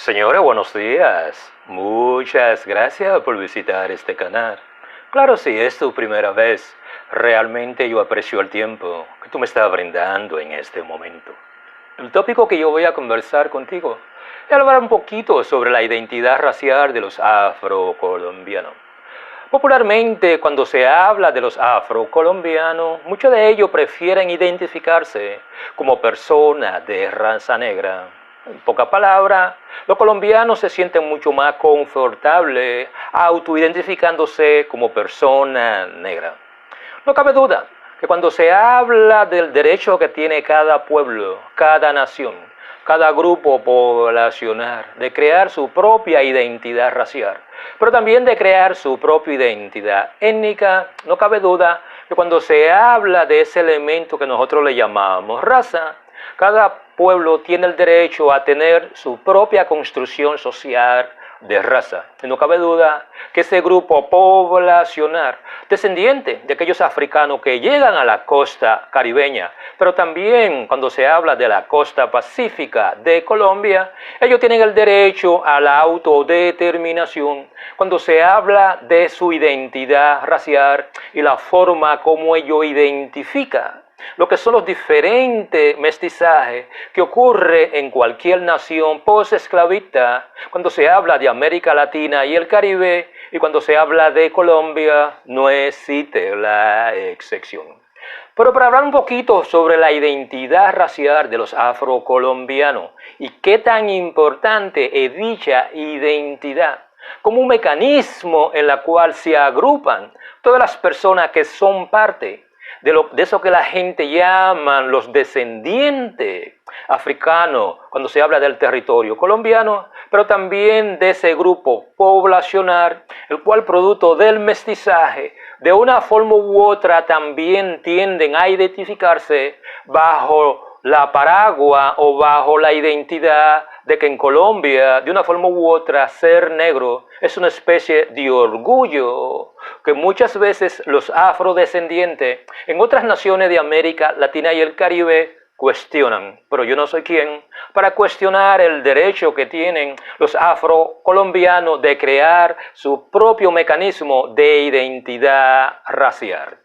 Señora, buenos días. Muchas gracias por visitar este canal. Claro, si es tu primera vez, realmente yo aprecio el tiempo que tú me estás brindando en este momento. El tópico que yo voy a conversar contigo es hablar un poquito sobre la identidad racial de los afrocolombianos. Popularmente, cuando se habla de los afrocolombianos, muchos de ellos prefieren identificarse como personas de raza negra. En pocas palabras, los colombianos se sienten mucho más confortables autoidentificándose como persona negra. No cabe duda que cuando se habla del derecho que tiene cada pueblo, cada nación, cada grupo poblacional de crear su propia identidad racial, pero también de crear su propia identidad étnica, no cabe duda que cuando se habla de ese elemento que nosotros le llamamos raza, cada pueblo tiene el derecho a tener su propia construcción social de raza. Y no cabe duda que ese grupo poblacional, descendiente de aquellos africanos que llegan a la costa caribeña, pero también cuando se habla de la costa pacífica de Colombia, ellos tienen el derecho a la autodeterminación cuando se habla de su identidad racial y la forma como ellos identifican lo que son los diferentes mestizajes que ocurre en cualquier nación post-esclavista, cuando se habla de América Latina y el Caribe, y cuando se habla de Colombia, no existe la excepción. Pero para hablar un poquito sobre la identidad racial de los afrocolombianos y qué tan importante es dicha identidad, como un mecanismo en la cual se agrupan todas las personas que son parte de eso que la gente llama los descendientes africanos cuando se habla del territorio colombiano, pero también de ese grupo poblacional, el cual producto del mestizaje, de una forma u otra también tienden a identificarse bajo la paraguas o bajo la identidad de que en Colombia, de una forma u otra, ser negro es una especie de orgullo que muchas veces los afrodescendientes en otras naciones de América Latina y el Caribe cuestionan. Pero yo no soy quien para cuestionar el derecho que tienen los afrocolombianos de crear su propio mecanismo de identidad racial.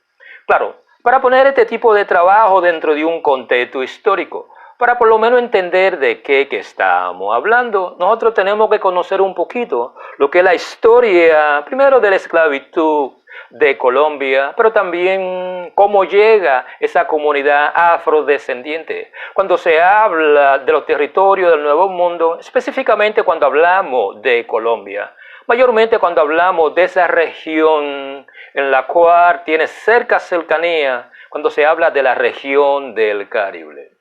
Claro, para poner este tipo de trabajo dentro de un contexto histórico, para por lo menos entender de qué estamos hablando, nosotros tenemos que conocer un poquito lo que es la historia, primero de la esclavitud de Colombia, pero también cómo llega esa comunidad afrodescendiente. Cuando se habla de los territorios del Nuevo Mundo, específicamente cuando hablamos de Colombia, mayormente cuando hablamos de esa región en la cual tiene cercanía, cuando se habla de la región del Caribe.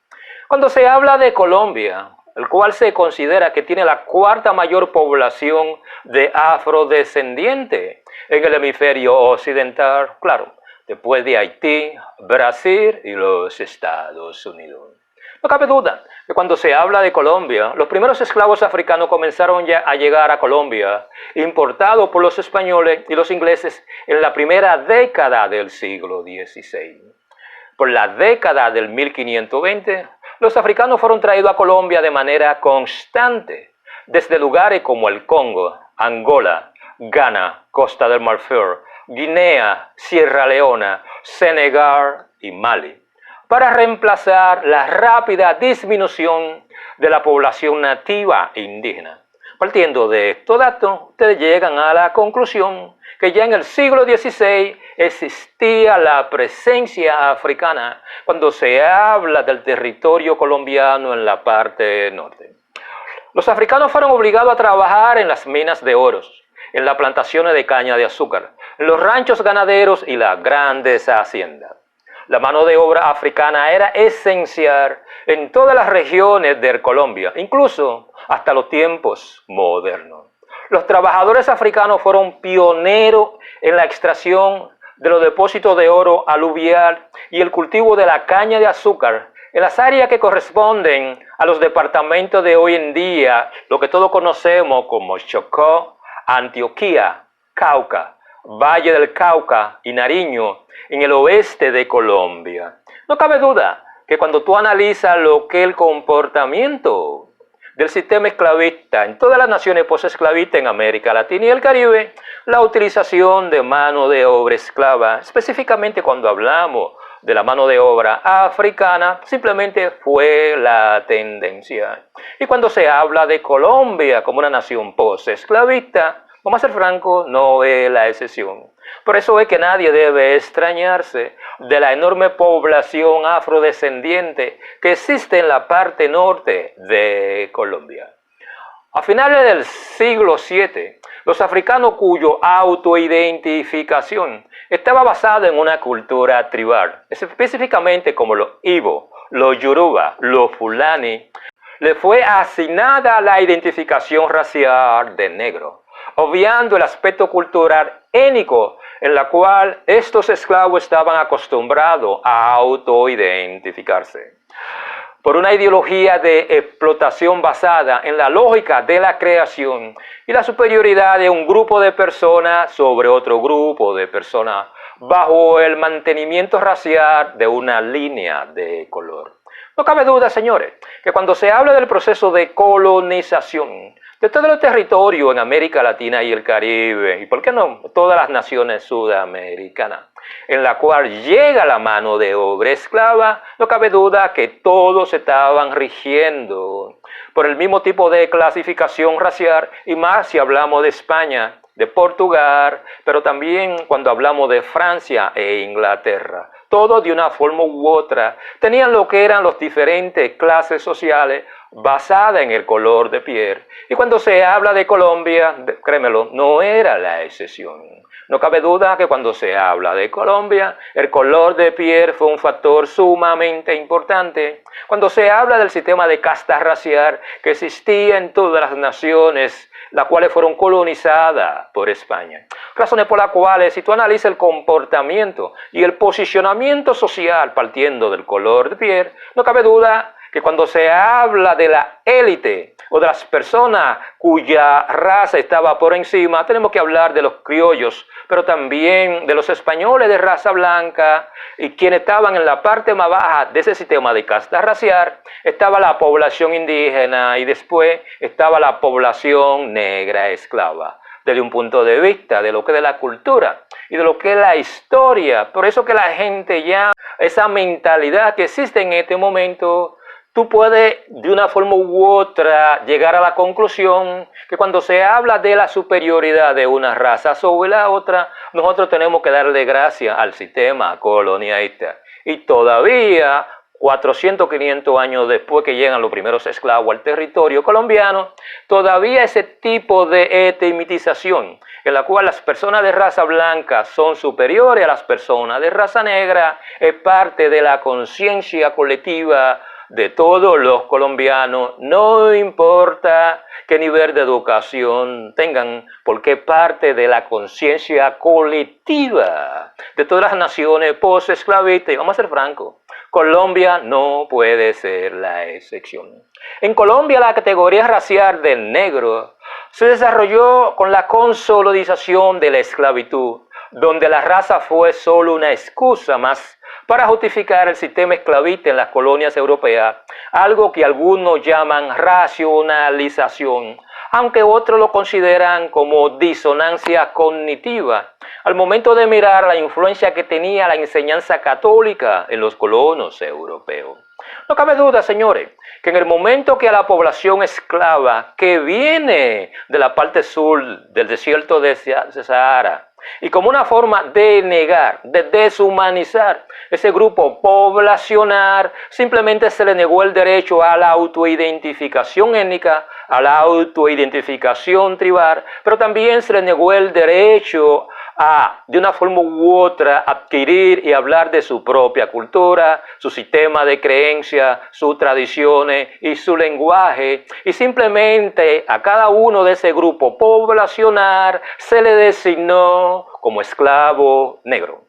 Cuando se habla de Colombia, el cual se considera que tiene la cuarta mayor población de afrodescendientes en el hemisferio occidental, claro, después de Haití, Brasil y los Estados Unidos. No cabe duda que cuando se habla de Colombia, los primeros esclavos africanos comenzaron ya a llegar a Colombia, importados por los españoles y los ingleses en la primera década del siglo XVI. Por la década del 1520, los africanos fueron traídos a Colombia de manera constante, desde lugares como el Congo, Angola, Ghana, Costa del Marfil, Guinea, Sierra Leona, Senegal y Mali, para reemplazar la rápida disminución de la población nativa e indígena. Partiendo de estos datos, ustedes llegan a la conclusión que ya en el siglo XVI existía la presencia africana cuando se habla del territorio colombiano en la parte norte. Los africanos fueron obligados a trabajar en las minas de oro, en las plantaciones de caña de azúcar, en los ranchos ganaderos y las grandes haciendas. La mano de obra africana era esencial en todas las regiones de Colombia, incluso hasta los tiempos modernos. Los trabajadores africanos fueron pioneros en la extracción de los depósitos de oro aluvial y el cultivo de la caña de azúcar en las áreas que corresponden a los departamentos de hoy en día, lo que todos conocemos como Chocó, Antioquia, Cauca, Valle del Cauca y Nariño, en el oeste de Colombia. No cabe duda que cuando tú analizas lo que es el comportamiento del sistema esclavista en todas las naciones posesclavistas en América Latina y el Caribe, la utilización de mano de obra esclava, específicamente cuando hablamos de la mano de obra africana, simplemente fue la tendencia. Y cuando se habla de Colombia como una nación posesclavista, vamos a ser francos, no es la excepción. Por eso es que nadie debe extrañarse de la enorme población afrodescendiente que existe en la parte norte de Colombia. A finales del siglo VII, los africanos cuya autoidentificación estaba basada en una cultura tribal, específicamente como los Ibo, los Yoruba, los Fulani, le fue asignada la identificación racial de negro, obviando el aspecto cultural étnico en la cual estos esclavos estaban acostumbrados a autoidentificarse. Por una ideología de explotación basada en la lógica de la creación y la superioridad de un grupo de personas sobre otro grupo de personas, bajo el mantenimiento racial de una línea de color. No cabe duda, señores, que cuando se habla del proceso de colonización de todo el territorio en América Latina y el Caribe, y por qué no todas las naciones sudamericanas, en la cual llega la mano de obra esclava, no cabe duda que todos estaban rigiendo por el mismo tipo de clasificación racial, y más si hablamos de España, de Portugal, pero también cuando hablamos de Francia e Inglaterra. Todos de una forma u otra tenían lo que eran las diferentes clases sociales basadas en el color de piel. Y cuando se habla de Colombia, créemelo, no era la excepción. No cabe duda que cuando se habla de Colombia, el color de piel fue un factor sumamente importante. Cuando se habla del sistema de casta racial que existía en todas las naciones, las cuales fueron colonizadas por España. Razones por las cuales, si tú analizas el comportamiento y el posicionamiento social partiendo del color de piel, no cabe duda que cuando se habla de la élite o de las personas cuya raza estaba por encima, tenemos que hablar de los criollos, pero también de los españoles de raza blanca, y quienes estaban en la parte más baja de ese sistema de casta racial, estaba la población indígena y después estaba la población negra esclava, desde un punto de vista de lo que es de la cultura y de lo que es la historia. Por eso que la gente ya, esa mentalidad que existe en este momento, tú puedes de una forma u otra llegar a la conclusión que cuando se habla de la superioridad de una raza sobre la otra, nosotros tenemos que darle gracias al sistema colonialista. Y todavía, 400, 500 años después que llegan los primeros esclavos al territorio colombiano, todavía ese tipo de etnitización en la cual las personas de raza blanca son superiores a las personas de raza negra es parte de la conciencia colectiva de todos los colombianos, no importa qué nivel de educación tengan, porque parte de la conciencia colectiva de todas las naciones post-esclavistas. Y vamos a ser francos, Colombia no puede ser la excepción. En Colombia la categoría racial del negro se desarrolló con la consolidación de la esclavitud, donde la raza fue solo una excusa más para justificar el sistema esclavista en las colonias europeas, algo que algunos llaman racionalización, aunque otros lo consideran como disonancia cognitiva, al momento de mirar la influencia que tenía la enseñanza católica en los colonos europeos. No cabe duda, señores, que en el momento que a la población esclava que viene de la parte sur del desierto de Sahara, y como una forma de negar, de deshumanizar ese grupo poblacional, simplemente se le negó el derecho a la autoidentificación étnica, a la autoidentificación tribal, pero también se le negó el derecho a, de una forma u otra, adquirir y hablar de su propia cultura, su sistema de creencias, sus tradiciones y su lenguaje, y simplemente a cada uno de ese grupo poblacional se le designó como esclavo negro.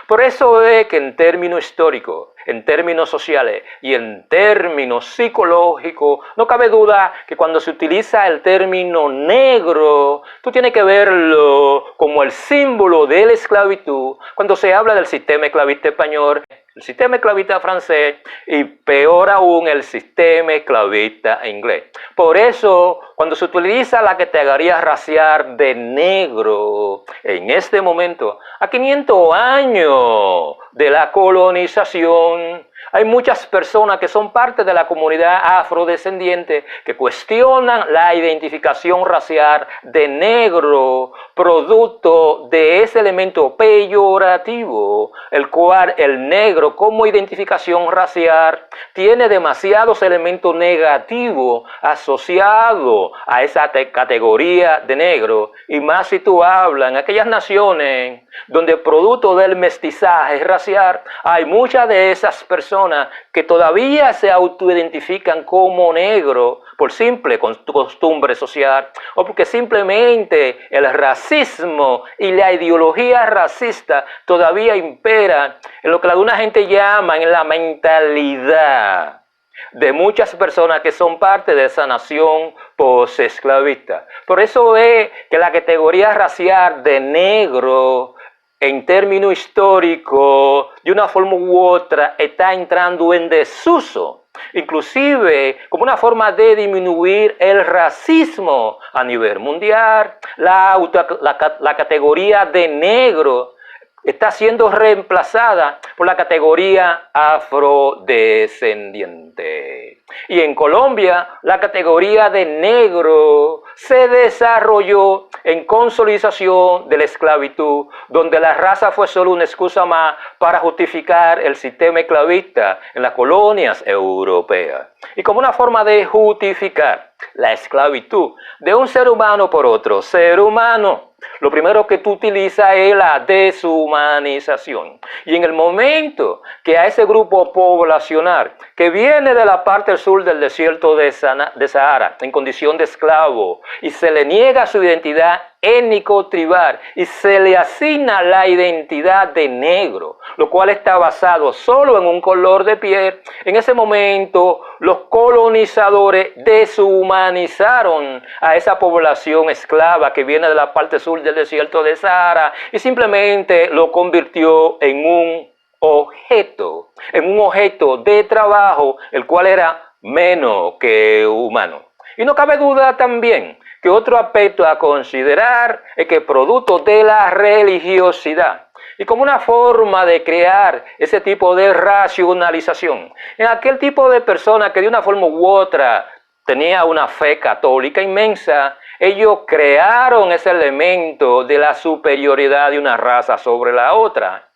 Por eso es que en términos históricos, en términos sociales y en términos psicológicos, no cabe duda que cuando se utiliza el término negro, tú tienes que verlo como el símbolo de la esclavitud. Cuando se habla del sistema esclavista español, el sistema esclavista francés y peor aún el sistema esclavista inglés. Por eso, cuando se utiliza la categoría racial de negro en este momento, a 500 años de la colonización, hay muchas personas que son parte de la comunidad afrodescendiente que cuestionan la identificación racial de negro, producto de ese elemento peyorativo, el cual el negro como identificación racial tiene demasiados elementos negativos asociados a esa categoría de negro, y más si tú hablas en aquellas naciones donde producto del mestizaje racial hay muchas de esas personas que todavía se autoidentifican como negro por simple costumbre social o porque simplemente el racismo y la ideología racista todavía imperan en lo que alguna gente llama en la mentalidad de muchas personas que son parte de esa nación posesclavista. Por eso es que la categoría racial de negro en términos históricos, de una forma u otra, está entrando en desuso, inclusive como una forma de disminuir el racismo a nivel mundial. La categoría de negro está siendo reemplazada por la categoría afrodescendiente. Y en Colombia, la categoría de negro se desarrolló en consolidación de la esclavitud, donde la raza fue solo una excusa más para justificar el sistema esclavista en las colonias europeas. Y como una forma de justificar la esclavitud de un ser humano por otro ser humano, lo primero que tú utilizas es la deshumanización. Y en el momento que a ese grupo poblacional que viene de la parte sur del desierto de Sahara en condición de esclavo y se le niega su identidad étnico-tribal y se le asigna la identidad de negro, lo cual está basado solo en un color de piel, en ese momento los colonizadores deshumanizaron a esa población esclava que viene de la parte sur del desierto de Sahara y simplemente lo convirtió en un objeto de trabajo, el cual era menos que humano. Y no cabe duda también que otro aspecto a considerar es que producto de la religiosidad y como una forma de crear ese tipo de racionalización en aquel tipo de personas que de una forma u otra tenía una fe católica inmensa, ellos crearon ese elemento de la superioridad de una raza sobre la otra.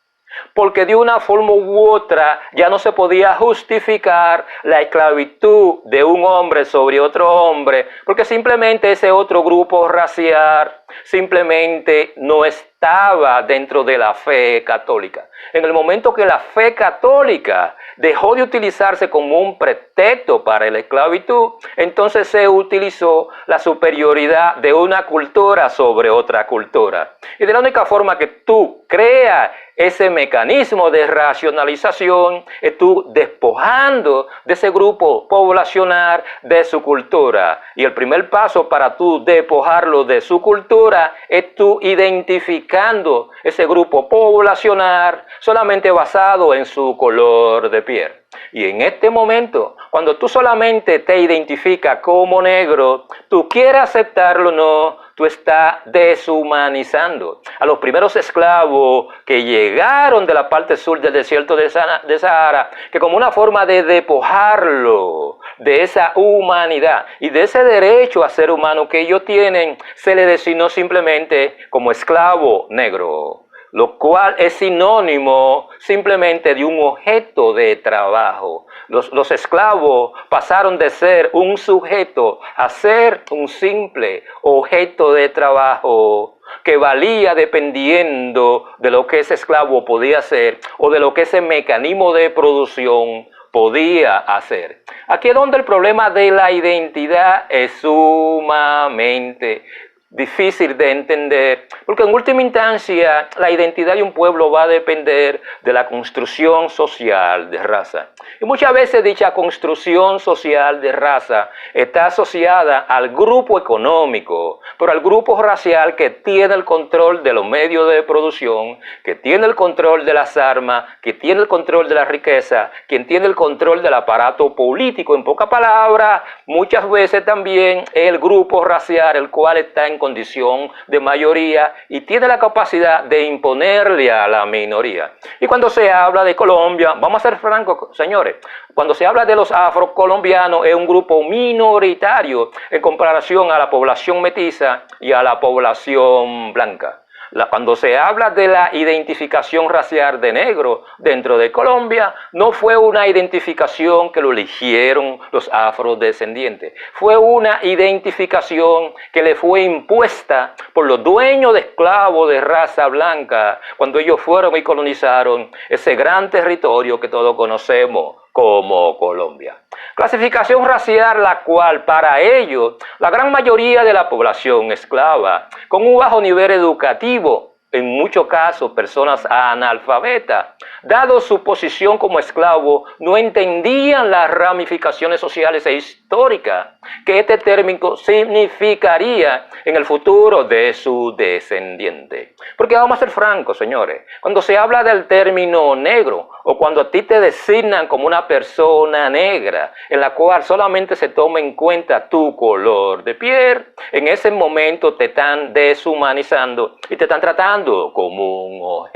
Porque de una forma u otra ya no se podía justificar la esclavitud de un hombre sobre otro hombre, porque simplemente ese otro grupo racial simplemente no estaba dentro de la fe católica. En el momento que la fe católica dejó de utilizarse como un pretexto para la esclavitud, entonces se utilizó la superioridad de una cultura sobre otra cultura. Y de la única forma que tú creas ese mecanismo de racionalización es tú despojando de ese grupo poblacional de su cultura. Y el primer paso para tú despojarlo de su cultura es tú identificando ese grupo poblacional solamente basado en su color de piel. Y en este momento, cuando tú solamente te identificas como negro, tú quieres aceptarlo o no, tú estás deshumanizando a los primeros esclavos que llegaron de la parte sur del desierto de Sahara, que como una forma de despojarlo de esa humanidad y de ese derecho a ser humano que ellos tienen, se le designó simplemente como esclavo negro, lo cual es sinónimo simplemente de un objeto de trabajo. Los esclavos pasaron de ser un sujeto a ser un simple objeto de trabajo que valía dependiendo de lo que ese esclavo podía hacer o de lo que ese mecanismo de producción podía hacer. Aquí es donde el problema de la identidad es sumamente difícil de entender, porque en última instancia la identidad de un pueblo va a depender de la construcción social de raza. Y muchas veces dicha construcción social de raza está asociada al grupo económico, pero al grupo racial que tiene el control de los medios de producción, que tiene el control de las armas, que tiene el control de la riqueza, quien tiene el control del aparato político. En pocas palabras, muchas veces también el grupo racial, el cual está en condición de mayoría y tiene la capacidad de imponerle a la minoría. Y cuando se habla de Colombia, vamos a ser francos, señores, cuando se habla de los afrocolombianos es un grupo minoritario en comparación a la población mestiza y a la población blanca. Cuando se habla de la identificación racial de negro dentro de Colombia, no fue una identificación que lo eligieron los afrodescendientes. Fue una identificación que le fue impuesta por los dueños de esclavos de raza blanca cuando ellos fueron y colonizaron ese gran territorio que todos conocemos como Colombia. Clasificación racial la cual para ellos la gran mayoría de la población esclava con un bajo nivel educativo, en muchos casos personas analfabetas, dado su posición como esclavo, no entendían las ramificaciones sociales e históricas que este término significaría en el futuro de su descendiente. Porque vamos a ser francos, señores, cuando se habla del término negro, o cuando a ti te designan como una persona negra, en la cual solamente se toma en cuenta tu color de piel, en ese momento te están deshumanizando y te están tratando como un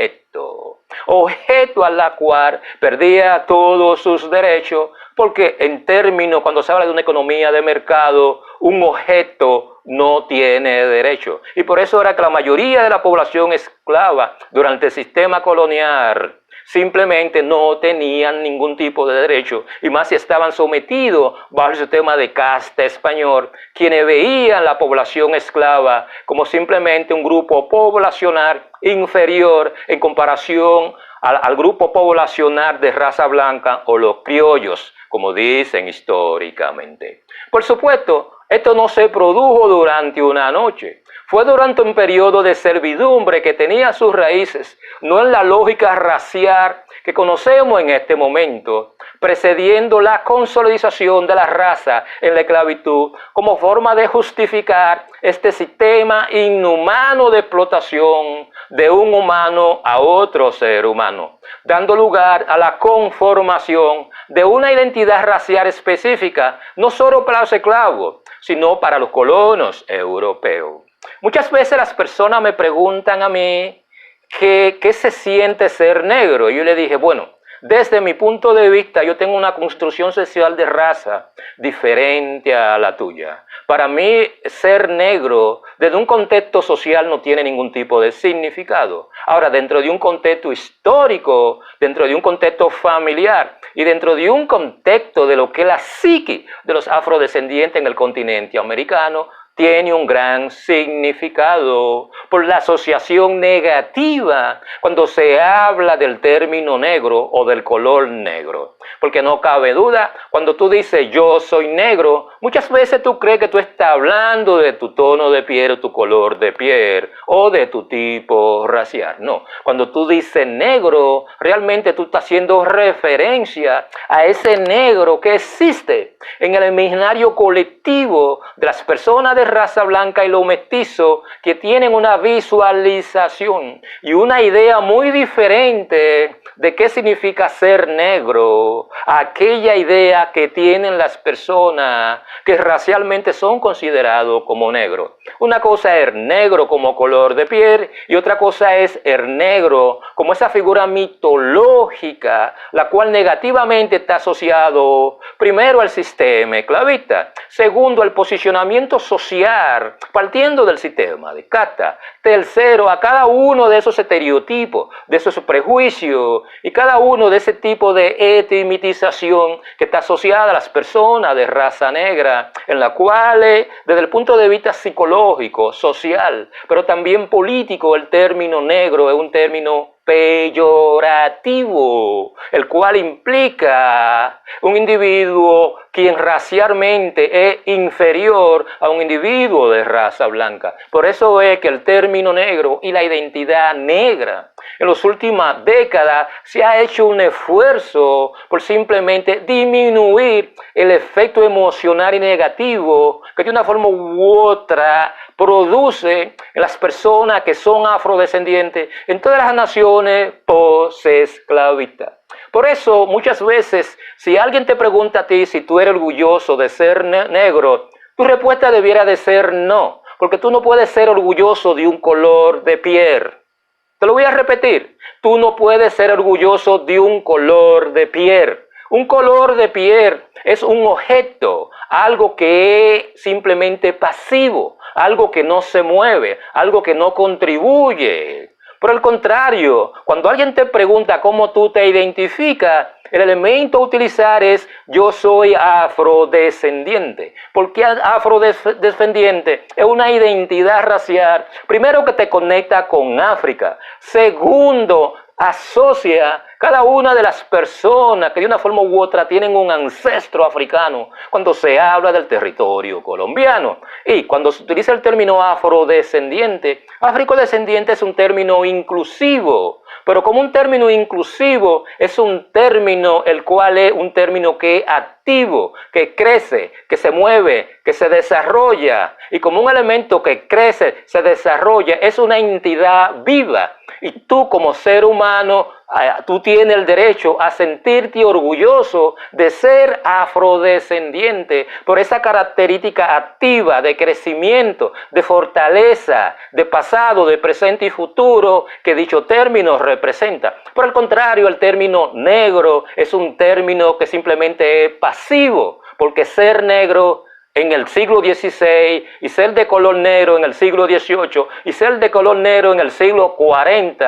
objeto a la cual perdía todos sus derechos, porque en términos, cuando se habla de una economía de mercado, un objeto no tiene derecho. Y por eso era que la mayoría de la población esclava durante el sistema colonial simplemente no tenían ningún tipo de derecho, y más si estaban sometidos bajo el sistema de casta español, quienes veían la población esclava como simplemente un grupo poblacional inferior en comparación al grupo poblacional de raza blanca o los criollos, como dicen históricamente. Por supuesto, esto no se produjo durante una noche. Fue durante un periodo de servidumbre que tenía sus raíces, no en la lógica racial que conocemos en este momento, precediendo la consolidación de la raza en la esclavitud como forma de justificar este sistema inhumano de explotación de un humano a otro ser humano, dando lugar a la conformación de una identidad racial específica, no solo para los esclavos, sino para los colonos europeos. Muchas veces las personas me preguntan a mí qué se siente ser negro. Y yo le dije, bueno, desde mi punto de vista yo tengo una construcción social de raza diferente a la tuya. Para mí ser negro desde un contexto social no tiene ningún tipo de significado. Ahora, dentro de un contexto histórico, dentro de un contexto familiar y dentro de un contexto de lo que es la psique de los afrodescendientes en el continente americano, tiene un gran significado por la asociación negativa cuando se habla del término negro o del color negro. Porque no cabe duda, cuando tú dices yo soy negro, muchas veces tú crees que tú estás hablando de tu tono de piel o tu color de piel o de tu tipo racial. No, cuando tú dices negro, realmente tú estás haciendo referencia a ese negro que existe en el imaginario colectivo de las personas de raza blanca y los mestizos, que tienen una visualización y una idea muy diferente de qué significa ser negro, aquella idea que tienen las personas que racialmente son considerados como negros. Una cosa es negro como color de piel y otra cosa es el negro como esa figura mitológica, la cual negativamente está asociado primero al sistema esclavista, segundo al posicionamiento social partiendo del sistema de casta, tercero a cada uno de esos estereotipos, de esos prejuicios y cada uno de ese tipo de etimización que está asociada a las personas de raza negra, en la cual desde el punto de vista psicológico, social, pero también político, el término negro es un término peyorativo, el cual implica un individuo quien racialmente es inferior a un individuo de raza blanca. Por eso es que el término negro y la identidad negra en las últimas décadas se ha hecho un esfuerzo por simplemente disminuir el efecto emocional y negativo que de una forma u otra produce en las personas que son afrodescendientes en todas las naciones post-esclavistas. Por eso, muchas veces, si alguien te pregunta a ti si tú eres orgulloso de ser negro, tu respuesta debiera de ser no, porque tú no puedes ser orgulloso de un color de piel. Te lo voy a repetir, tú no puedes ser orgulloso de un color de piel. Un color de piel es un objeto, algo que es simplemente pasivo, algo que no se mueve, algo que no contribuye. Por el contrario, cuando alguien te pregunta cómo tú te identificas, el elemento a utilizar es yo soy afrodescendiente. ¿Por qué afrodescendiente? Es una identidad racial, primero, que te conecta con África. Segundo, asocia cada una de las personas que de una forma u otra tienen un ancestro africano cuando se habla del territorio colombiano. Y cuando se utiliza el término afrodescendiente, afrodescendiente es un término inclusivo, pero como un término inclusivo es un término el cual es un término que es activo, que crece, que se mueve, que se desarrolla, y como un elemento que crece, se desarrolla, es una entidad viva. Y tú como ser humano, tú tienes el derecho a sentirte orgulloso de ser afrodescendiente por esa característica activa de crecimiento, de fortaleza, de pasado, de presente y futuro que dicho término representa. Por el contrario, el término negro es un término que simplemente es pasivo, porque ser negro en el siglo XVI y ser de color negro en el siglo XVIII y ser de color negro en el siglo XL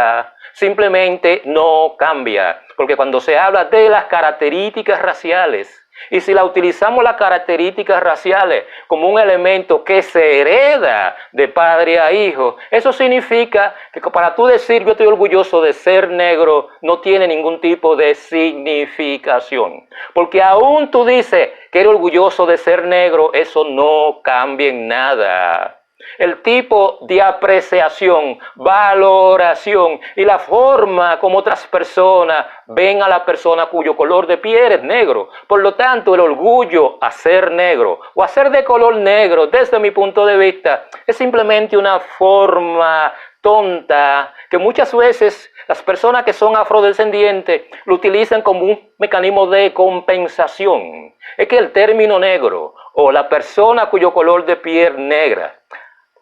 simplemente no cambia, porque cuando se habla de las características raciales, y si la utilizamos las características raciales como un elemento que se hereda de padre a hijo, eso significa que para tú decir yo estoy orgulloso de ser negro no tiene ningún tipo de significación, porque aún tú dices que eres orgulloso de ser negro, eso no cambia en nada. El tipo de apreciación, valoración y la forma como otras personas ven a la persona cuyo color de piel es negro. Por lo tanto, el orgullo a ser negro o a ser de color negro, desde mi punto de vista, es simplemente una forma tonta que muchas veces las personas que son afrodescendientes lo utilizan como un mecanismo de compensación. Es que el término negro o la persona cuyo color de piel negra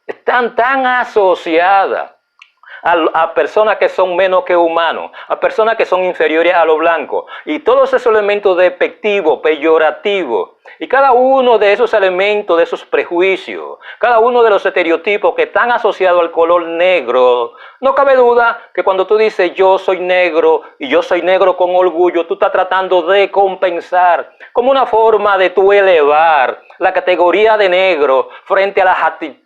están tan asociadas a personas que son menos que humanos, a personas que son inferiores a los blancos, y todos esos elementos despectivos, peyorativos, y cada uno de esos elementos, de esos prejuicios, cada uno de los estereotipos que están asociados al color negro, no cabe duda que cuando tú dices yo soy negro y yo soy negro con orgullo, tú estás tratando de compensar como una forma de tú elevar la categoría de negro frente a las actitudes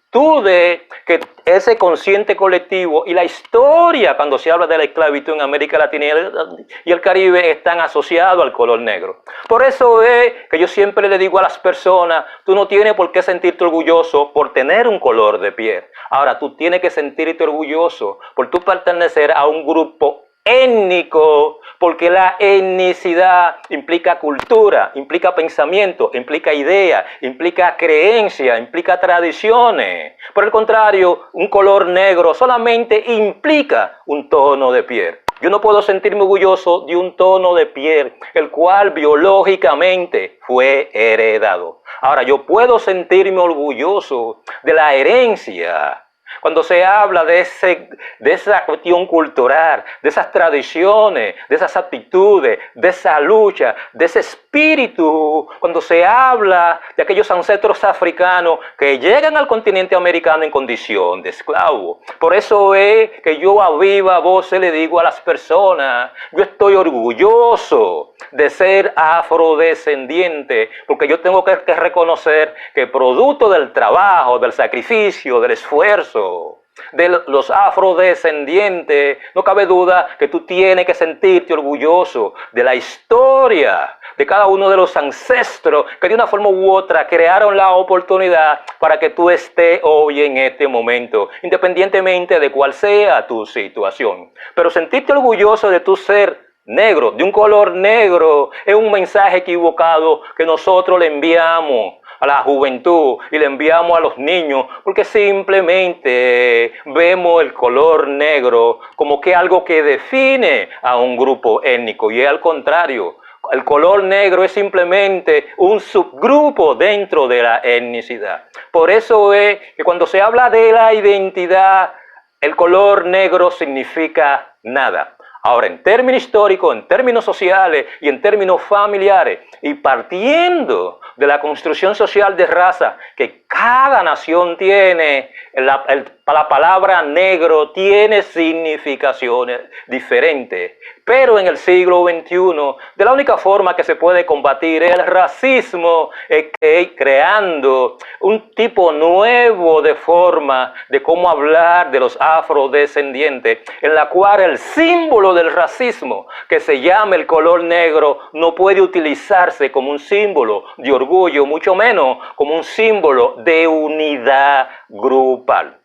que ese consciente colectivo y la historia cuando se habla de la esclavitud en América Latina y el Caribe están asociados al color negro. Por eso es que yo siempre le digo a las personas, tú no tienes por qué sentirte orgulloso por tener un color de piel. Ahora, tú tienes que sentirte orgulloso por tú pertenecer a un grupo étnico, porque la etnicidad implica cultura, implica pensamiento, implica idea, implica creencia, implica tradiciones. Por el contrario, un color negro solamente implica un tono de piel. Yo no puedo sentirme orgulloso de un tono de piel, el cual biológicamente fue heredado. Ahora, yo puedo sentirme orgulloso de la herencia. Cuando se habla de esa cuestión cultural, de esas tradiciones, de esas actitudes, de esa lucha, de ese espíritu, cuando se habla de aquellos ancestros africanos que llegan al continente americano en condición de esclavo. Por eso es que yo a viva voz le digo a las personas, yo estoy orgulloso de ser afrodescendiente, porque yo tengo que reconocer que producto del trabajo, del sacrificio, del esfuerzo, de los afrodescendientes, no cabe duda que tú tienes que sentirte orgulloso de la historia de cada uno de los ancestros que de una forma u otra crearon la oportunidad para que tú estés hoy en este momento, independientemente de cuál sea tu situación. Pero sentirte orgulloso de tu ser negro, de un color negro, es un mensaje equivocado que nosotros le enviamos a la juventud y le enviamos a los niños, porque simplemente vemos el color negro como que algo que define a un grupo étnico, y es al contrario. El color negro es simplemente un subgrupo dentro de la etnicidad. Por eso es que cuando se habla de la identidad, el color negro significa nada. Ahora, en términos históricos, en términos sociales y en términos familiares, y partiendo de la construcción social de raza que cada nación tiene, la palabra negro tiene significaciones diferentes. Pero en el siglo XXI, de la única forma que se puede combatir el racismo es creando un tipo nuevo de forma de cómo hablar de los afrodescendientes, en la cual el símbolo del racismo, que se llama el color negro, no puede utilizarse como un símbolo de orgullo, mucho menos como un símbolo de unidad grupal.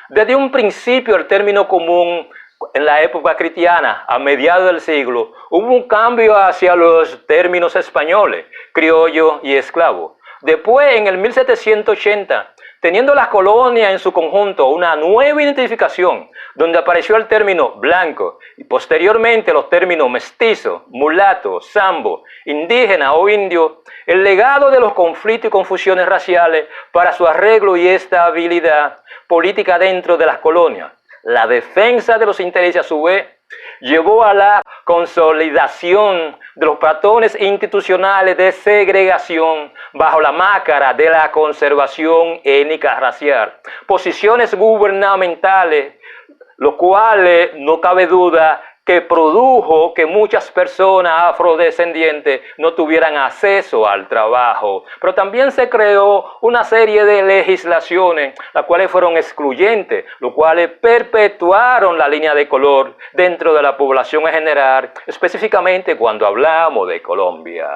Desde un principio, el término común en la época cristiana, a mediados del siglo, hubo un cambio hacia los términos españoles, criollo y esclavo. Después, en el 1780, teniendo las colonias en su conjunto una nueva identificación, donde apareció el término blanco y posteriormente los términos mestizo, mulato, sambo, indígena o indio, el legado de los conflictos y confusiones raciales para su arreglo y estabilidad política dentro de las colonias, la defensa de los intereses a su vez, llevó a la consolidación de los patrones institucionales de segregación bajo la máscara de la conservación étnica racial, posiciones gubernamentales, lo cual no cabe duda que produjo que muchas personas afrodescendientes no tuvieran acceso al trabajo. Pero también se creó una serie de legislaciones, las cuales fueron excluyentes, los cuales perpetuaron la línea de color dentro de la población en general, específicamente cuando hablamos de Colombia.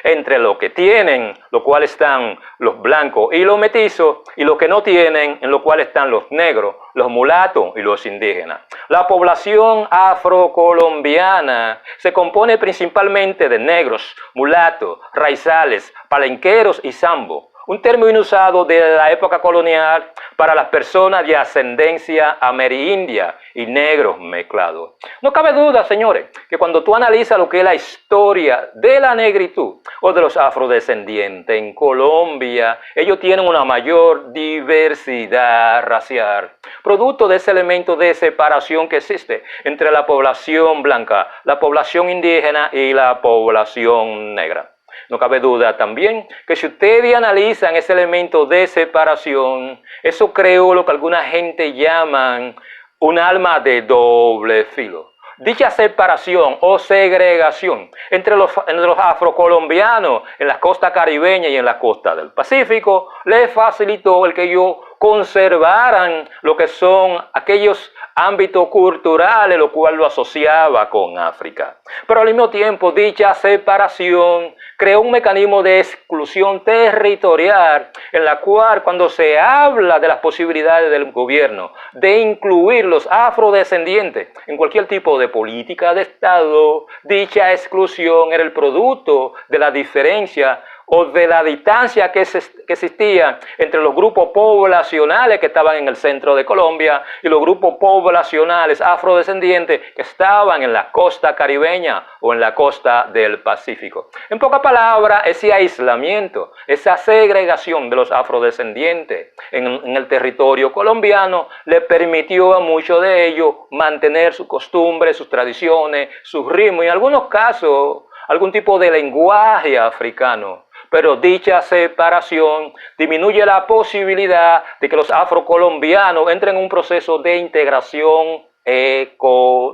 Entre lo que tienen, lo cual están los blancos y los metizos, y lo que no tienen, en lo cual están los negros, los mulatos y los indígenas. La población afrocolombiana se compone principalmente de negros, mulatos, raizales, palenqueros y sambo, un término usado desde la época colonial para las personas de ascendencia amerindia y negros mezclados. No cabe duda, señores, que cuando tú analizas lo que es la historia de la negritud o de los afrodescendientes en Colombia, ellos tienen una mayor diversidad racial, producto de ese elemento de separación que existe entre la población blanca, la población indígena y la población negra. No cabe duda también que si ustedes analizan ese elemento de separación, eso creó lo que alguna gente llaman un arma de doble filo. Dicha separación o segregación entre los afrocolombianos en las costas caribeñas y en la costa del Pacífico les facilitó el que ellos conservaran lo que son aquellos ámbitos culturales, lo cual lo asociaba con África. Pero al mismo tiempo, dicha separación creó un mecanismo de exclusión territorial en la cual, cuando se habla de las posibilidades del gobierno de incluir los afrodescendientes en cualquier tipo de política de Estado, dicha exclusión era el producto de la diferencia o de la distancia que existía entre los grupos poblacionales que estaban en el centro de Colombia y los grupos poblacionales afrodescendientes que estaban en la costa caribeña o en la costa del Pacífico. En pocas palabras, ese aislamiento, esa segregación de los afrodescendientes en el territorio colombiano le permitió a muchos de ellos mantener sus costumbres, sus tradiciones, sus ritmos y en algunos casos algún tipo de lenguaje africano. Pero dicha separación disminuye la posibilidad de que los afrocolombianos entren en un proceso de integración económica.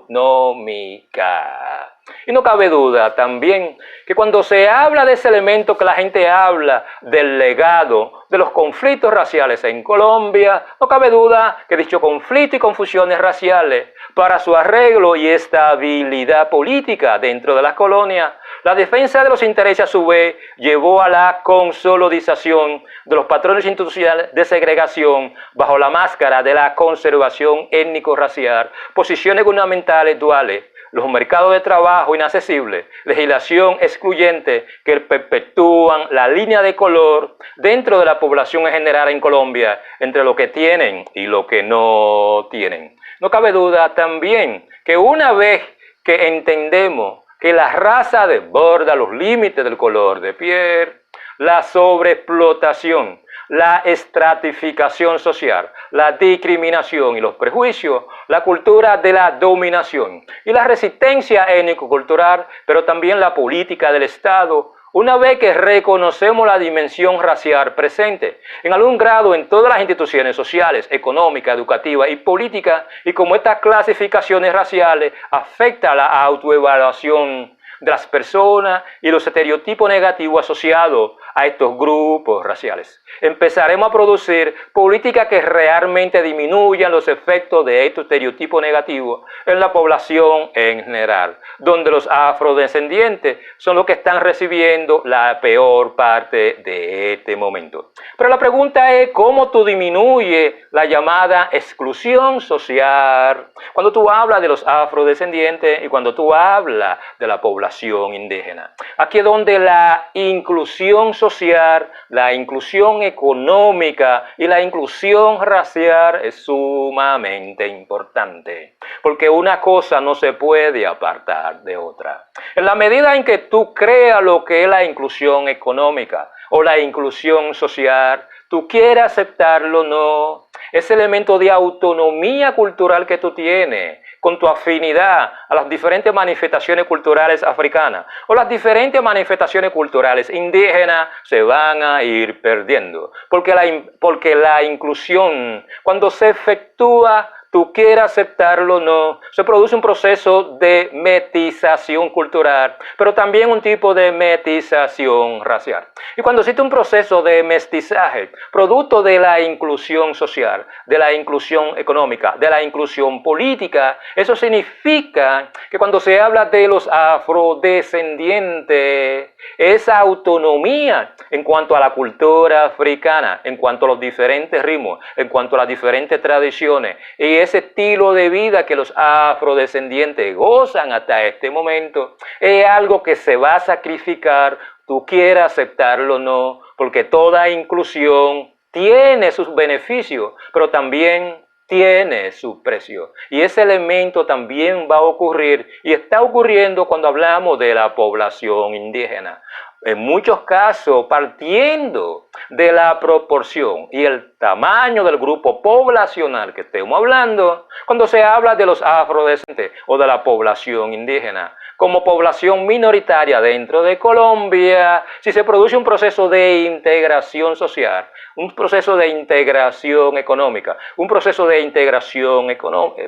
Y no cabe duda también que cuando se habla de ese elemento que la gente habla del legado de los conflictos raciales en Colombia, no cabe duda que dicho conflicto y confusiones raciales para su arreglo y estabilidad política dentro de las colonias, la defensa de los intereses a su vez llevó a la consolidación de los patrones institucionales de segregación bajo la máscara de la conservación étnico-racial, posiciones gubernamentales duales, los mercados de trabajo inaccesibles, legislación excluyente que perpetúan la línea de color dentro de la población en general en Colombia entre lo que tienen y lo que no tienen. No cabe duda también que una vez que entendemos que la raza desborda los límites del color de piel, la sobreexplotación, la estratificación social, la discriminación y los prejuicios, la cultura de la dominación y la resistencia étnico-cultural, pero también la política del Estado. Una vez que reconocemos la dimensión racial presente en algún grado en todas las instituciones sociales, económicas, educativas y políticas, y como estas clasificaciones raciales afectan a la autoevaluación de las personas y los estereotipos negativos asociados a estos grupos raciales, empezaremos a producir políticas que realmente disminuyan los efectos de estos estereotipos negativos en la población en general, donde los afrodescendientes son los que están recibiendo la peor parte de este momento. Pero la pregunta es, ¿cómo tú disminuyes la llamada exclusión social? Cuando tú hablas de los afrodescendientes y cuando tú hablas de la población indígena. Aquí es donde la inclusión social, la inclusión económica y la inclusión racial es sumamente importante, porque una cosa no se puede apartar de otra. En la medida en que tú creas lo que es la inclusión económica o la inclusión social, tú quieras aceptarlo o no, ese elemento de autonomía cultural que tú tienes, con tu afinidad a las diferentes manifestaciones culturales africanas o las diferentes manifestaciones culturales indígenas se van a ir perdiendo. Porque la inclusión, cuando se efectúa, tú quieras aceptarlo o no, se produce un proceso de metización cultural, pero también un tipo de metización racial. Y cuando existe un proceso de mestizaje, producto de la inclusión social, de la inclusión económica, de la inclusión política, eso significa que cuando se habla de los afrodescendientes, esa autonomía en cuanto a la cultura africana, en cuanto a los diferentes ritmos, en cuanto a las diferentes tradiciones y ese estilo de vida que los afrodescendientes gozan hasta este momento, es algo que se va a sacrificar, tú quieras aceptarlo o no, porque toda inclusión tiene sus beneficios, pero también tiene su precio. Y ese elemento también va a ocurrir y está ocurriendo cuando hablamos de la población indígena. En muchos casos, partiendo de la proporción y el tamaño del grupo poblacional que estemos hablando, cuando se habla de los afrodescendientes o de la población indígena, como población minoritaria dentro de Colombia, si se produce un proceso de integración social, un proceso de integración económica, un proceso de integración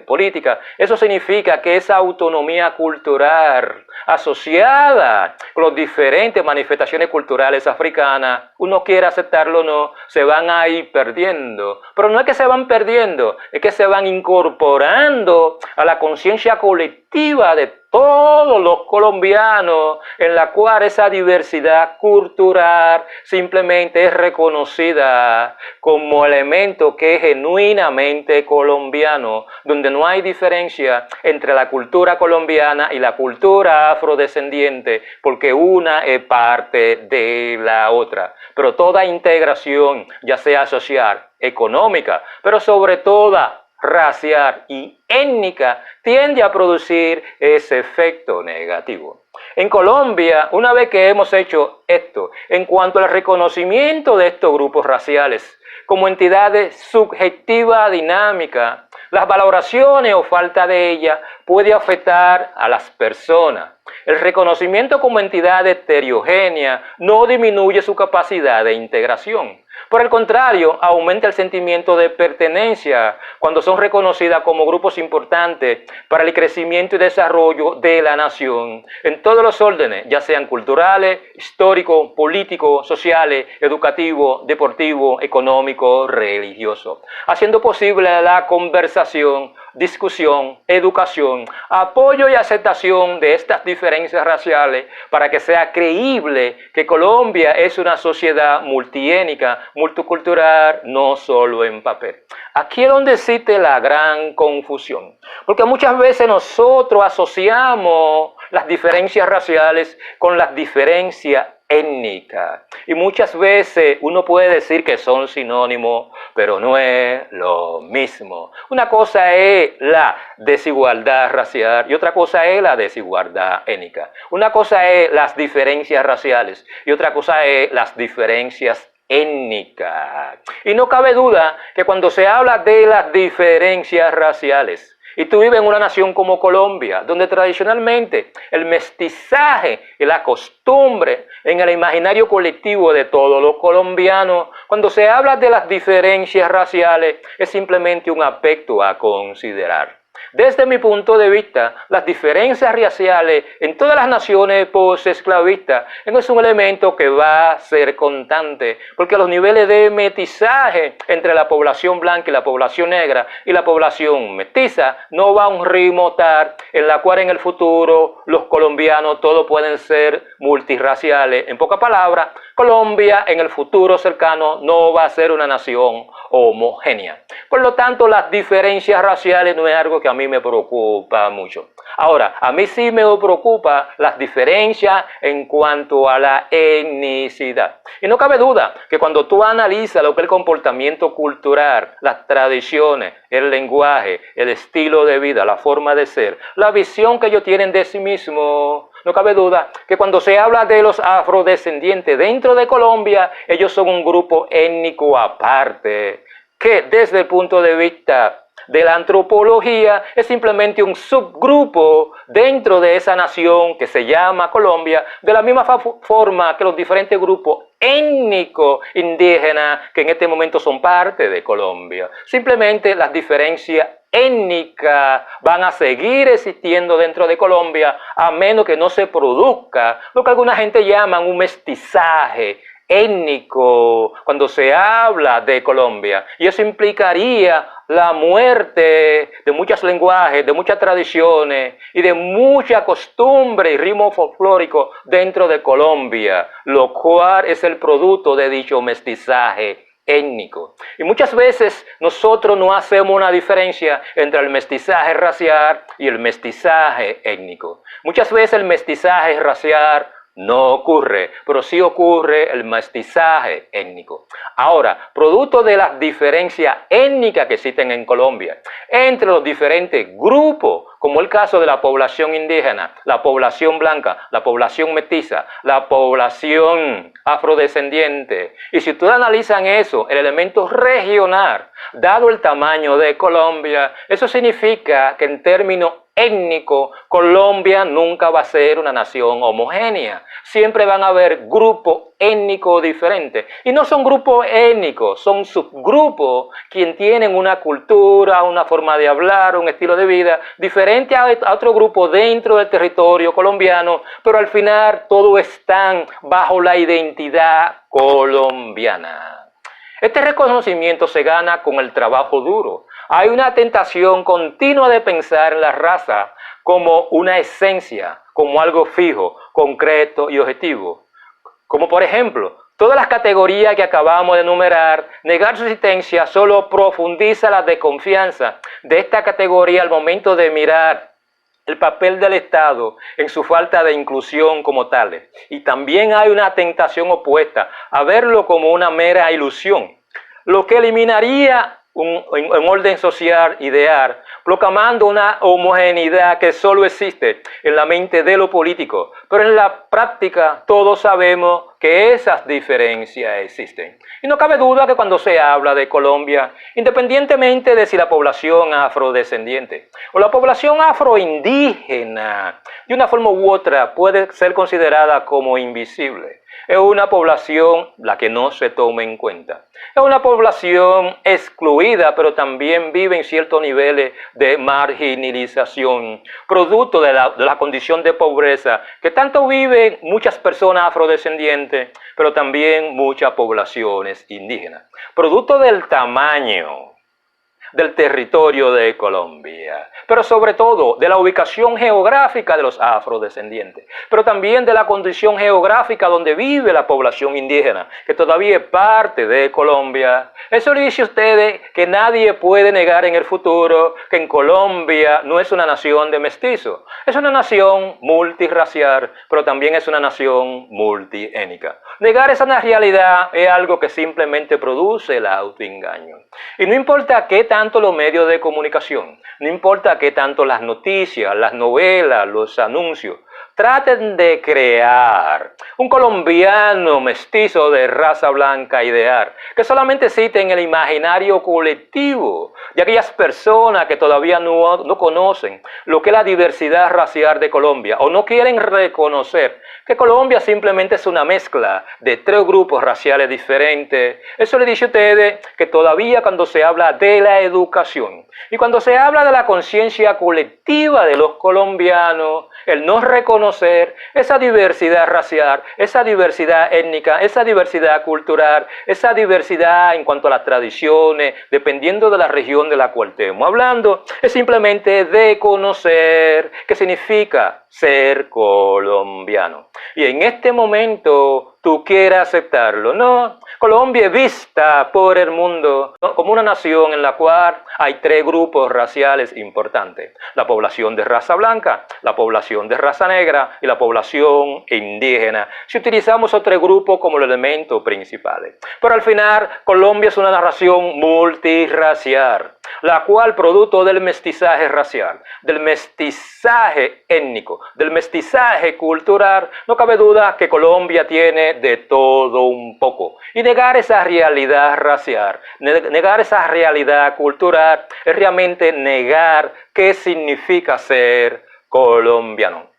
política, eso significa que esa autonomía cultural asociada con las diferentes manifestaciones culturales africanas, uno quiere aceptarlo o no, se van a ir perdiendo. Pero no es que se van perdiendo, es que se van incorporando a la conciencia colectiva de todos los colombianos, en la cual esa diversidad cultural simplemente es reconocida como elemento que es genuinamente colombiano, donde no hay diferencia entre la cultura colombiana y la cultura afrodescendiente, porque una es parte de la otra. Pero toda integración, ya sea social, económica, pero sobre todo racial y étnica, tiende a producir ese efecto negativo. En Colombia, una vez que hemos hecho esto, en cuanto al reconocimiento de estos grupos raciales como entidades subjetivas dinámicas, las valoraciones o falta de ellas puede afectar a las personas. El reconocimiento como entidad heterogénea no disminuye su capacidad de integración, Por el contrario, aumenta el sentimiento de pertenencia cuando son reconocidas como grupos importantes para el crecimiento y desarrollo de la nación en todos los órdenes, ya sean culturales, históricos, políticos, sociales, educativos, deportivos, económicos, religiosos, haciendo posible la conversación, discusión, educación, apoyo y aceptación de estas diferencias raciales para que sea creíble que Colombia es una sociedad multiétnica, multicultural, no solo en papel. Aquí es donde existe la gran confusión, porque muchas veces nosotros asociamos las diferencias raciales con las diferencias étnicas. Y muchas veces uno puede decir que son sinónimos, pero no es lo mismo. Una cosa es la desigualdad racial y otra cosa es la desigualdad étnica. Una cosa es las diferencias raciales y otra cosa es las diferencias étnicas. Y no cabe duda que cuando se habla de las diferencias raciales, y tú vives en una nación como Colombia, donde tradicionalmente el mestizaje y la costumbre en el imaginario colectivo de todos los colombianos, cuando se habla de las diferencias raciales, es simplemente un aspecto a considerar. Desde mi punto de vista, las diferencias raciales en todas las naciones post-esclavistas es un elemento que va a ser constante, porque los niveles de mestizaje entre la población blanca y la población negra y la población mestiza no va a un ritmo tal en la cual en el futuro los colombianos todos pueden ser multirraciales. En pocas palabras, Colombia en el futuro cercano no va a ser una nación homogénea. Por lo tanto, las diferencias raciales no es algo que a mí me preocupa mucho. Ahora, a mí sí me preocupa las diferencias en cuanto a la etnicidad. Y no cabe duda que cuando tú analizas lo que es el comportamiento cultural, las tradiciones, el lenguaje, el estilo de vida, la forma de ser, la visión que ellos tienen de sí mismos, no cabe duda que cuando se habla de los afrodescendientes dentro de Colombia, ellos son un grupo étnico aparte, que desde el punto de vista de la antropología es simplemente un subgrupo dentro de esa nación que se llama Colombia, de la misma forma que los diferentes grupos étnicos indígenas que en este momento son parte de Colombia. Simplemente las diferencias étnicas van a seguir existiendo dentro de Colombia a menos que no se produzca lo que alguna gente llama un mestizaje étnico cuando se habla de Colombia, y eso implicaría la muerte de muchos lenguajes, de muchas tradiciones y de mucha costumbre y ritmo folclórico dentro de Colombia, lo cual es el producto de dicho mestizaje étnico. Y muchas veces nosotros no hacemos una diferencia entre el mestizaje racial y el mestizaje étnico. Muchas veces el mestizaje racial no ocurre, pero sí ocurre el mestizaje étnico. Ahora, producto de las diferencias étnicas que existen en Colombia, entre los diferentes grupos, como el caso de la población indígena, la población blanca, la población mestiza, la población afrodescendiente, y si ustedes analizan eso, el elemento regional, dado el tamaño de Colombia, eso significa que en términos étnico, Colombia nunca va a ser una nación homogénea. Siempre van a haber grupos étnicos diferentes. Y no son grupos étnicos, son subgrupos quienes tienen una cultura, una forma de hablar, un estilo de vida diferente a otro grupo dentro del territorio colombiano, pero al final todos están bajo la identidad colombiana. Este reconocimiento se gana con el trabajo duro. Hay una tentación continua de pensar en la raza como una esencia, como algo fijo, concreto y objetivo. Como por ejemplo, todas las categorías que acabamos de enumerar, negar su existencia solo profundiza la desconfianza de esta categoría al momento de mirar el papel del Estado en su falta de inclusión como tales. Y también hay una tentación opuesta a verlo como una mera ilusión, lo que eliminaría un orden social ideal, proclamando una homogeneidad que solo existe en la mente de los políticos. Pero en la práctica todos sabemos que esas diferencias existen. Y no cabe duda que cuando se habla de Colombia, independientemente de si la población afrodescendiente o la población afroindígena, de una forma u otra, puede ser considerada como invisible. Es una población la que no se toma en cuenta. Es una población excluida, pero también vive en ciertos niveles de marginalización, producto de la condición de pobreza que tanto viven muchas personas afrodescendientes, pero también muchas poblaciones indígenas. Producto del tamaño del territorio de Colombia, pero sobre todo de la ubicación geográfica de los afrodescendientes, pero también de la condición geográfica donde vive la población indígena, que todavía es parte de Colombia. Eso le dice a ustedes que nadie puede negar en el futuro que en Colombia no es una nación de mestizos, es una nación multirracial, pero también es una nación multiétnica. Negar esa realidad es algo que simplemente produce el autoengaño. Y no importa qué tanto los medios de comunicación, no importa qué tanto las noticias, las novelas, los anuncios, traten de crear un colombiano mestizo de raza blanca ideal, que solamente existe en el imaginario colectivo de aquellas personas que todavía no conocen lo que es la diversidad racial de Colombia o no quieren reconocer que Colombia simplemente es una mezcla de 3 grupos raciales diferentes. Eso le dice a ustedes que todavía cuando se habla de la educación y cuando se habla de la conciencia colectiva de los colombianos, el no reconocer esa diversidad racial, esa diversidad étnica, esa diversidad cultural, esa diversidad en cuanto a las tradiciones, dependiendo de la región de la cual estemos hablando, es simplemente de conocer qué significa ser colombiano. Y en este momento tú quieres aceptarlo, ¿no? Colombia es vista por el mundo como una nación en la cual hay 3 grupos raciales importantes: la población de raza blanca, la población de raza negra y la población indígena, si utilizamos esos 3 grupos como los elementos principales. Pero al final, Colombia es una nación multirracial, la cual, producto del mestizaje racial, del mestizaje étnico, del mestizaje cultural, no cabe duda que Colombia tiene de todo un poco. Y negar esa realidad racial, negar esa realidad cultural, es realmente negar qué significa ser colombiano.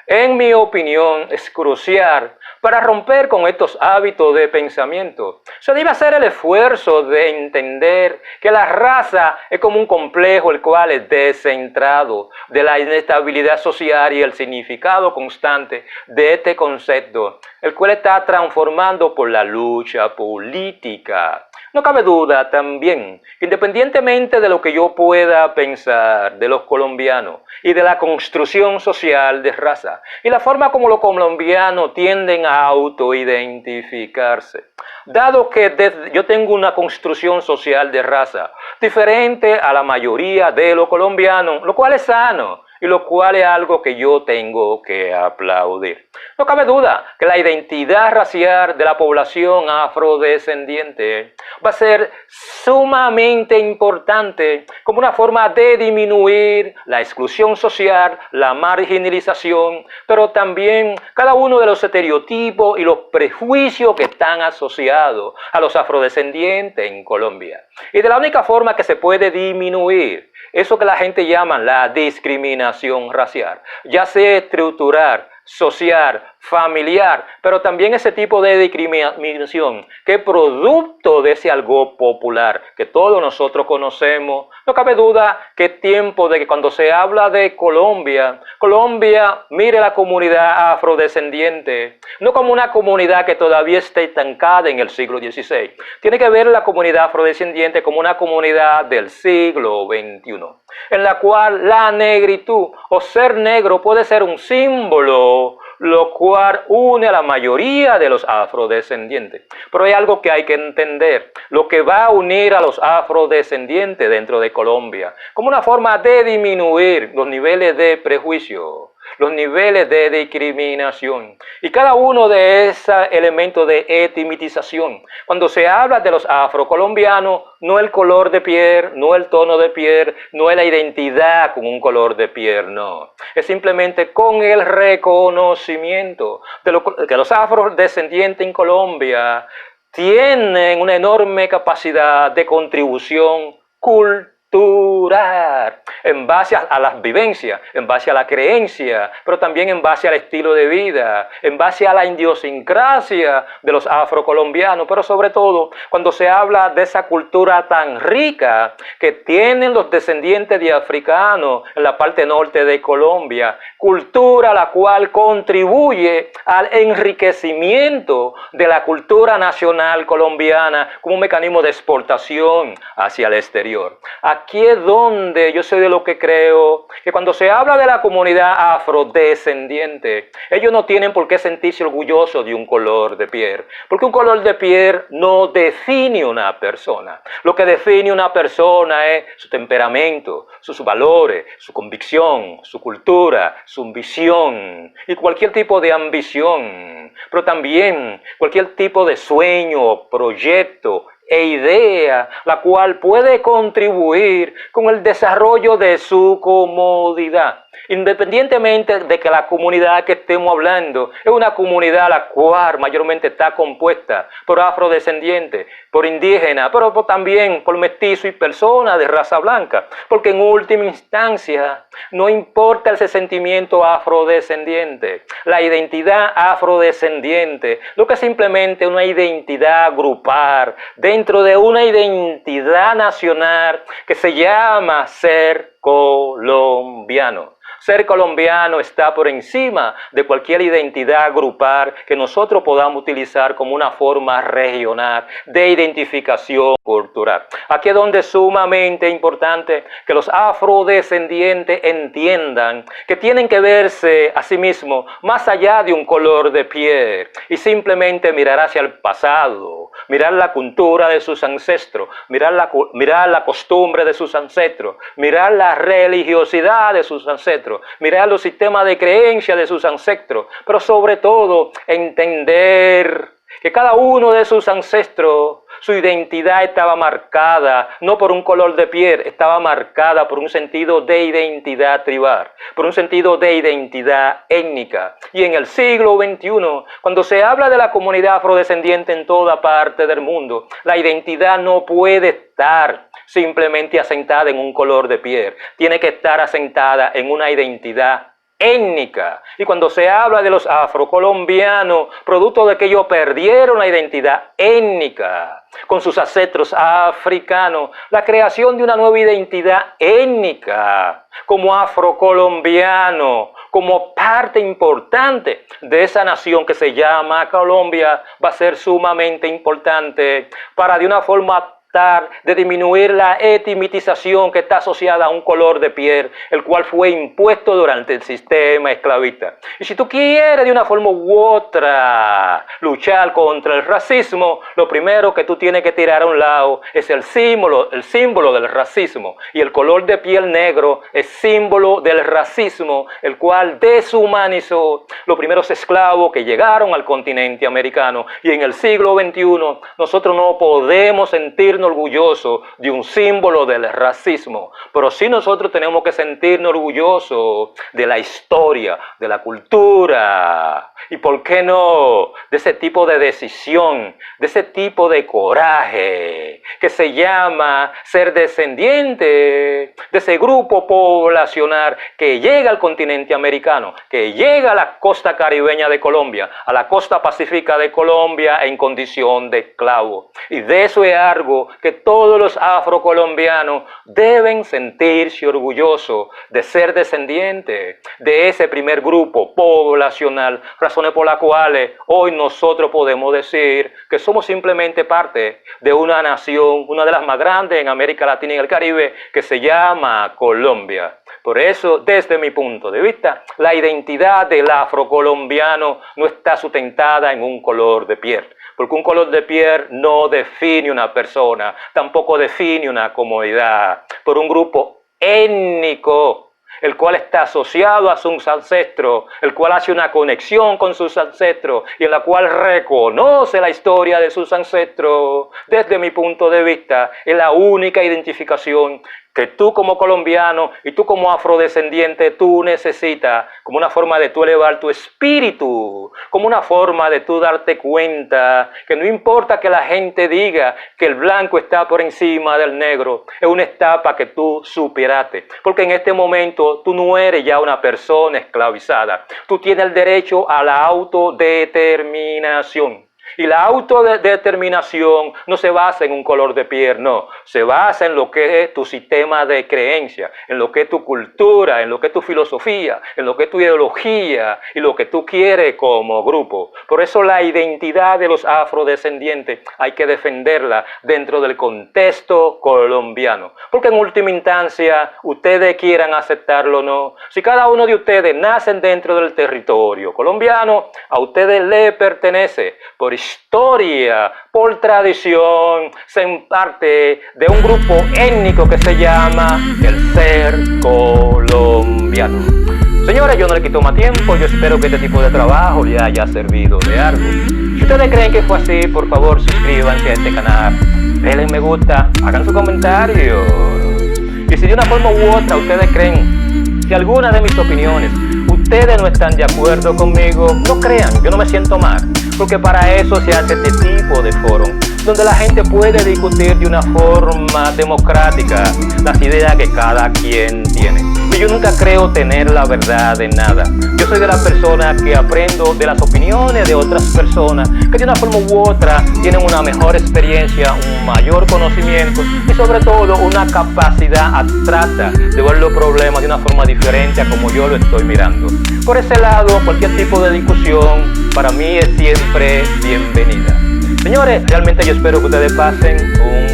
En mi opinión, es crucial para romper con estos hábitos de pensamiento. Se debe hacer el esfuerzo de entender que la raza es como un complejo el cual es descentrado de la inestabilidad social y el significado constante de este concepto, el cual está transformando por la lucha política. No cabe duda también que independientemente de lo que yo pueda pensar de los colombianos y de la construcción social de raza y la forma como los colombianos tienden a autoidentificarse, dado que yo tengo una construcción social de raza diferente a la mayoría de los colombianos, lo cual es sano y lo cual es algo que yo tengo que aplaudir. No cabe duda que la identidad racial de la población afrodescendiente va a ser sumamente importante como una forma de disminuir la exclusión social, la marginalización, pero también cada uno de los estereotipos y los prejuicios que están asociados a los afrodescendientes en Colombia. Y de la única forma que se puede disminuir eso que la gente llama la discriminación racial, ya sea estructural, social, familiar, pero también ese tipo de discriminación que es producto de ese algo popular que todos nosotros conocemos. No cabe duda que es tiempo de que cuando se habla de Colombia, Colombia mire la comunidad afrodescendiente no como una comunidad que todavía está estancada en el siglo XVI. Tiene que ver la comunidad afrodescendiente como una comunidad del siglo XXI, en la cual la negritud o ser negro puede ser un símbolo, lo cual une a la mayoría de los afrodescendientes. Pero hay algo que hay que entender: lo que va a unir a los afrodescendientes dentro de Colombia como una forma de disminuir los niveles de prejuicio los niveles de discriminación. Y cada uno de esos elementos de etnicización. Cuando se habla de los afrocolombianos, no el color de piel, no el tono de piel, no es la identidad con un color de piel, no. Es simplemente con el reconocimiento de que los afrodescendientes en Colombia tienen una enorme capacidad de contribución cultural en base a las vivencias, en base a la creencia, pero también en base al estilo de vida, en base a la idiosincrasia de los afrocolombianos, pero sobre todo cuando se habla de esa cultura tan rica que tienen los descendientes de africanos en la parte norte de Colombia, cultura la cual contribuye al enriquecimiento de la cultura nacional colombiana como un mecanismo de exportación hacia el exterior. Aquí es donde yo soy de lo que creo que cuando se habla de la comunidad afrodescendiente, ellos no tienen por qué sentirse orgullosos de un color de piel, porque un color de piel no define una persona. Lo que define una persona es su temperamento, sus valores, su convicción, su cultura, su visión y cualquier tipo de ambición, pero también cualquier tipo de sueño, proyecto e idea, la cual puede contribuir con el desarrollo de su comodidad. Independientemente de que la comunidad que estemos hablando es una comunidad la cual mayormente está compuesta por afrodescendientes, por indígenas, pero también por mestizos y personas de raza blanca, porque en última instancia no importa ese sentimiento afrodescendiente, la identidad afrodescendiente, lo que es simplemente una identidad grupal dentro de una identidad nacional que se llama ser colombiano. Ser colombiano está por encima de cualquier identidad grupal que nosotros podamos utilizar como una forma regional de identificación cultural. Aquí es donde es sumamente importante que los afrodescendientes entiendan que tienen que verse a sí mismos más allá de un color de piel y simplemente mirar hacia el pasado, mirar la cultura de sus ancestros, mirar la costumbre de sus ancestros, mirar la religiosidad de sus ancestros, mirar los sistemas de creencia de sus ancestros, pero sobre todo entender que cada uno de sus ancestros, su identidad estaba marcada no por un color de piel, estaba marcada por un sentido de identidad tribal, por un sentido de identidad étnica. Y en el siglo XXI, cuando se habla de la comunidad afrodescendiente en toda parte del mundo, la identidad no puede estar simplemente asentada en un color de piel, tiene que estar asentada en una identidad étnica. Y cuando se habla de los afrocolombianos, producto de que ellos perdieron la identidad étnica con sus ancestros africanos, la creación de una nueva identidad étnica como afrocolombiano, como parte importante de esa nación que se llama Colombia, va a ser sumamente importante para de una forma de disminuir la etnicización que está asociada a un color de piel, el cual fue impuesto durante el sistema esclavista. Y si tú quieres de una forma u otra luchar contra el racismo, lo primero que tú tienes que tirar a un lado es el símbolo del racismo. Y el color de piel negro es símbolo del racismo, el cual deshumanizó los primeros esclavos que llegaron al continente americano. Y en el siglo XXI nosotros no podemos sentirnos orgullosos de un símbolo del racismo, pero sí nosotros tenemos que sentirnos orgullosos de la historia, de la cultura y, ¿por qué no?, de ese tipo de decisión, de ese tipo de coraje que se llama ser descendiente de ese grupo poblacional que llega al continente americano, que llega a la costa caribeña de Colombia, a la costa pacífica de Colombia en condición de esclavo. Y de eso es algo que todos los afrocolombianos deben sentirse orgullosos de ser descendientes de ese primer grupo poblacional, razones por las cuales hoy nosotros podemos decir que somos simplemente parte de una nación, una de las más grandes en América Latina y el Caribe, que se llama Colombia. Por eso, desde mi punto de vista, la identidad del afrocolombiano no está sustentada en un color de piel. Porque un color de piel no define una persona, tampoco define una comunidad. Por un grupo étnico el cual está asociado a sus ancestros, el cual hace una conexión con sus ancestros y en la cual reconoce la historia de sus ancestros, desde mi punto de vista, es la única identificación que tú como colombiano y tú como afrodescendiente tú necesitas como una forma de tú elevar tu espíritu, como una forma de tú darte cuenta que no importa que la gente diga que el blanco está por encima del negro, es una etapa que tú superaste, porque en este momento tú no eres ya una persona esclavizada, tú tienes el derecho a la autodeterminación. Y la autodeterminación no se basa en un color de piel, no. Se basa en lo que es tu sistema de creencia, en lo que es tu cultura, en lo que es tu filosofía, en lo que es tu ideología y lo que tú quieres como grupo. Por eso la identidad de los afrodescendientes hay que defenderla dentro del contexto colombiano. Porque en última instancia, ustedes quieran aceptarlo o no, si cada uno de ustedes nacen dentro del territorio colombiano, a ustedes les pertenece por historia, por tradición, se parte de un grupo étnico que se llama el ser colombiano. Señores, yo no le quito más tiempo, yo espero que este tipo de trabajo le haya servido de algo. Si ustedes creen que fue así, por favor suscríbanse a este canal, denle me gusta, hagan su comentario. Y si de una forma u otra ustedes creen que alguna de mis opiniones ustedes no están de acuerdo conmigo, no crean, yo no me siento mal, porque para eso se hace este tipo de foro, donde la gente puede discutir de una forma democrática las ideas que cada quien tiene. Y yo nunca creo tener la verdad de nada. Yo soy de las personas que aprendo de las opiniones de otras personas que de una forma u otra tienen una mejor experiencia, un mayor conocimiento y sobre todo una capacidad abstracta de ver los problemas de una forma diferente a como yo lo estoy mirando. Por ese lado, cualquier tipo de discusión para mí es siempre bienvenida. Señores, realmente yo espero que ustedes pasen un